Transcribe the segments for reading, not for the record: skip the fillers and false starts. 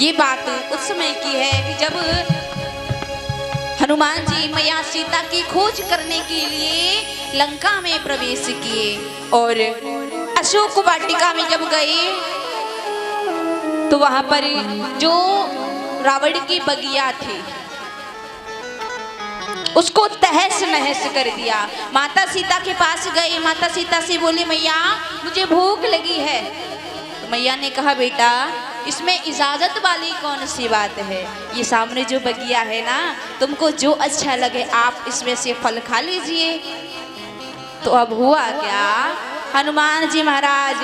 ये बात उस समय की है कि जब हनुमान जी मैया सीता की खोज करने के लिए लंका में प्रवेश किए और अशोक वाटिका में जब गए तो वहां पर जो रावण की बगिया थी उसको तहस नहस कर दिया। माता सीता के पास गए, माता सीता से बोली मैया मुझे भूख लगी है। तो मैया ने कहा बेटा इसमें इजाजत वाली कौन सी बात है, ये सामने जो बगिया है ना तुमको जो अच्छा लगे आप इसमें से फल खा लीजिए। तो अब हुआ क्या, हनुमान जी महाराज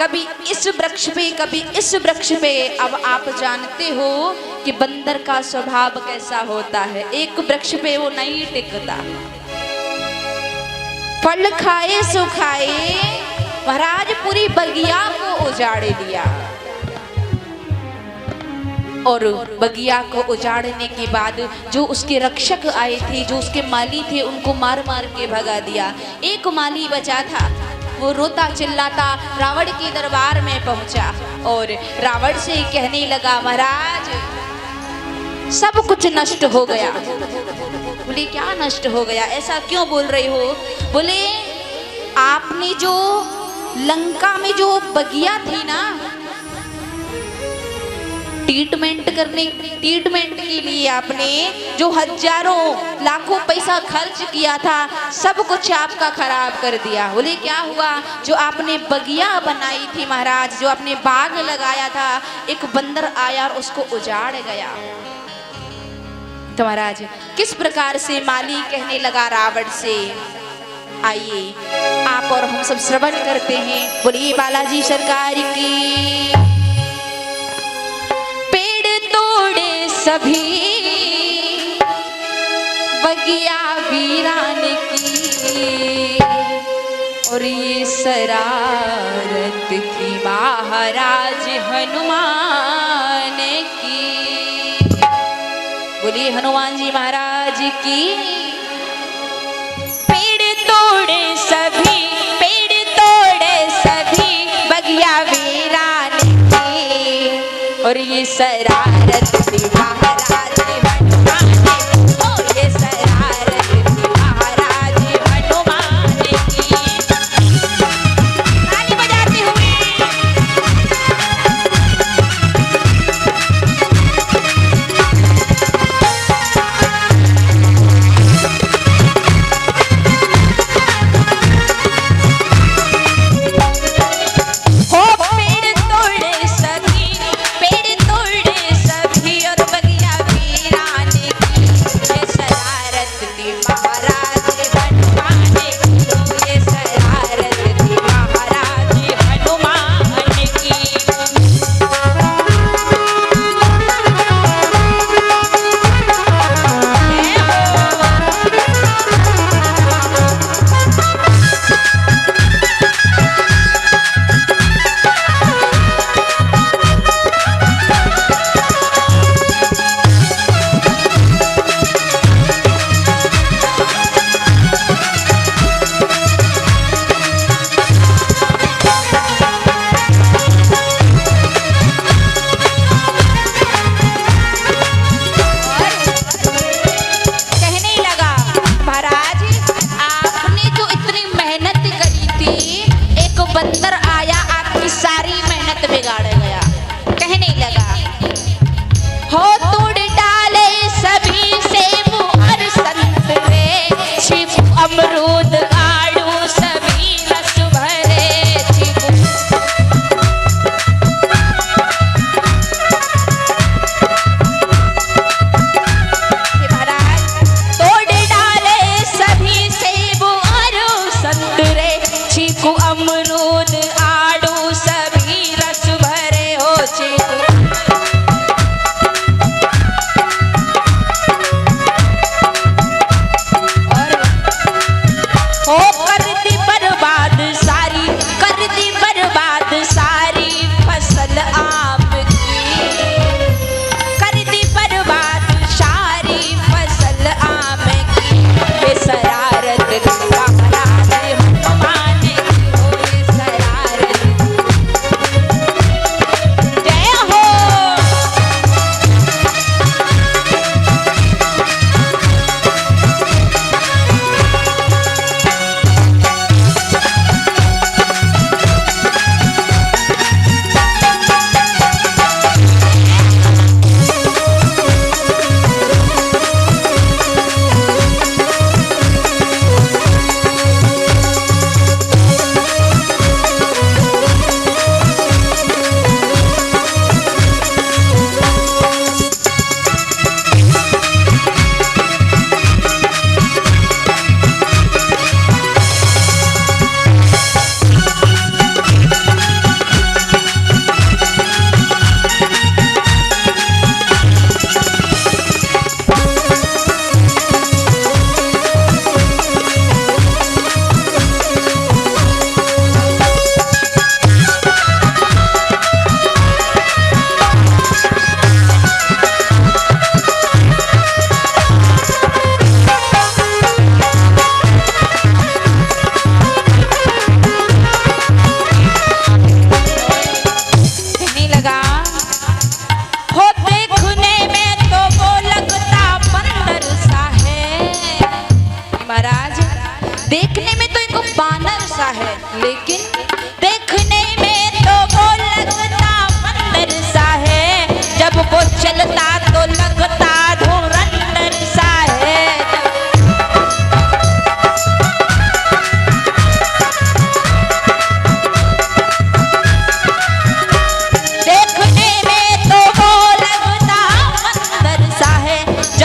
कभी इस वृक्ष पे कभी इस वृक्ष पे। अब आप जानते हो कि बंदर का स्वभाव कैसा होता है, एक वृक्ष पे वो नहीं टिकता, फल खाए सो खाए। महाराज पूरी बगिया को उजाड़ दिया और बगिया को उजाड़ने के बाद जो उसके रक्षक आए थे, जो उसके माली थे, उनको मार मार के भगा दिया। एक माली बचा था, वो रोता चिल्लाता रावण के दरबार में पहुंचा और रावण से कहने लगा महाराज सब कुछ नष्ट हो गया। बोले क्या नष्ट हो गया, ऐसा क्यों बोल रहे हो? बोले आपने जो लंका में जो बगिया थी ना, ट्रीटमेंट के लिए आपने जो हजारों लाखों पैसा खर्च किया था सब कुछ आपका खराब कर दिया। बोले क्या हुआ? जो आपने बगिया बनाई थी महाराज, जो आपने बाग लगाया था, एक बंदर आया और उसको उजाड़ गया। तो महाराज किस प्रकार से माली कहने लगा रावण से, आइए आप और हम सब श्रवण करते हैं। बोलिए बालाजी सरकार की। सभी बगिया वीरान की और ये शरारत थी महाराज हनुमान की। बोलिए हनुमान जी महाराज की। पेड़ तोड़े सभी बगिया वीरान की और ये शरारत थी महाराज हनुमान की। ओ ये शरारत थी महाराज हनुमान की। ताली बजाते हुए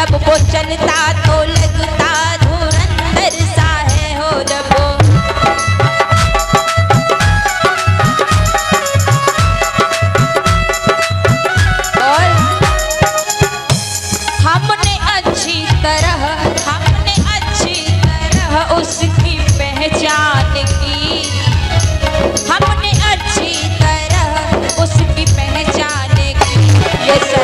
जब वो चलता तो लगता धुरंधर सा है हो जब वो और हमने अच्छी तरह उसकी पहचान की, हमने अच्छी तरह उसकी पहचान की। ये तो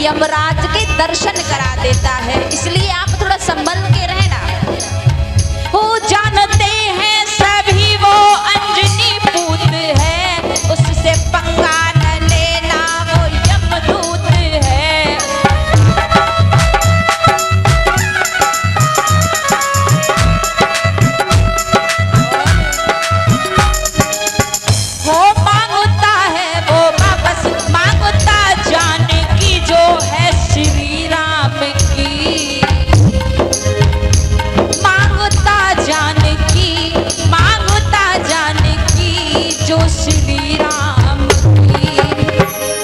यमराज के दर्शन करा देता है। इसलिए आप थोड़ा संभल के रहना। हो जानते हैं सभी वो अंजनी पूत है, उससे पंगा न लेना वो यमदूत है। हो मांगता है वो वापस, मांगता जाने की जो है श्री राम की, मांगता जाने की जो श्री राम की।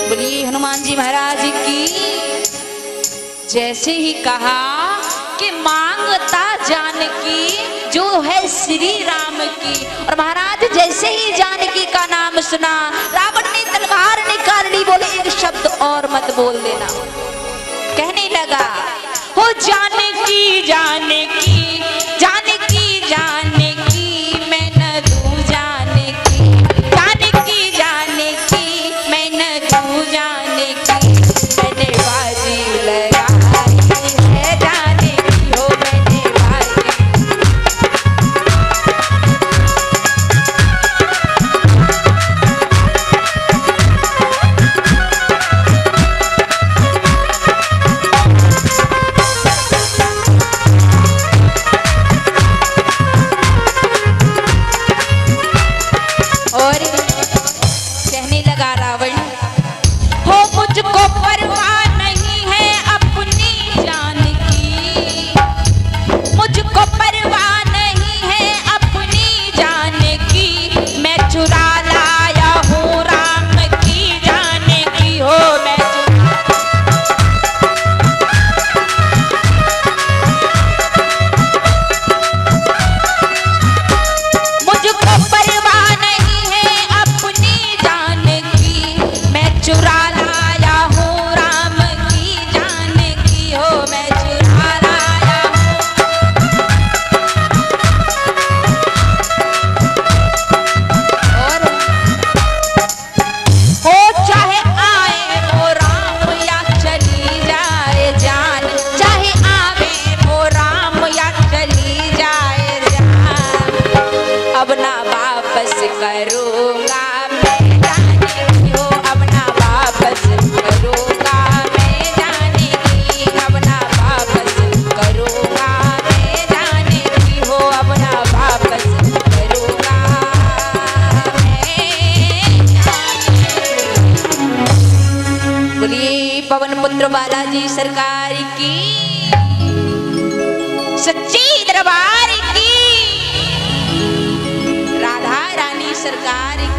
बोलिए हनुमान जी महाराज की। जैसे ही कहा कि मांगता जानकी जो है श्री राम की, और महाराज जैसे ही जानकी का नाम सुना रावण ने तलवार निकाल ली, बोले एक शब्द और मत बोल देना। कहने लगा हो जानकी जानकी जानकी जानकी मैं न दूं जानकी, जानकी जानकी मैं न दूं जानकी, मैंने बाजी लगाई है जानकी हो मैंने बाजी। श्रृंगार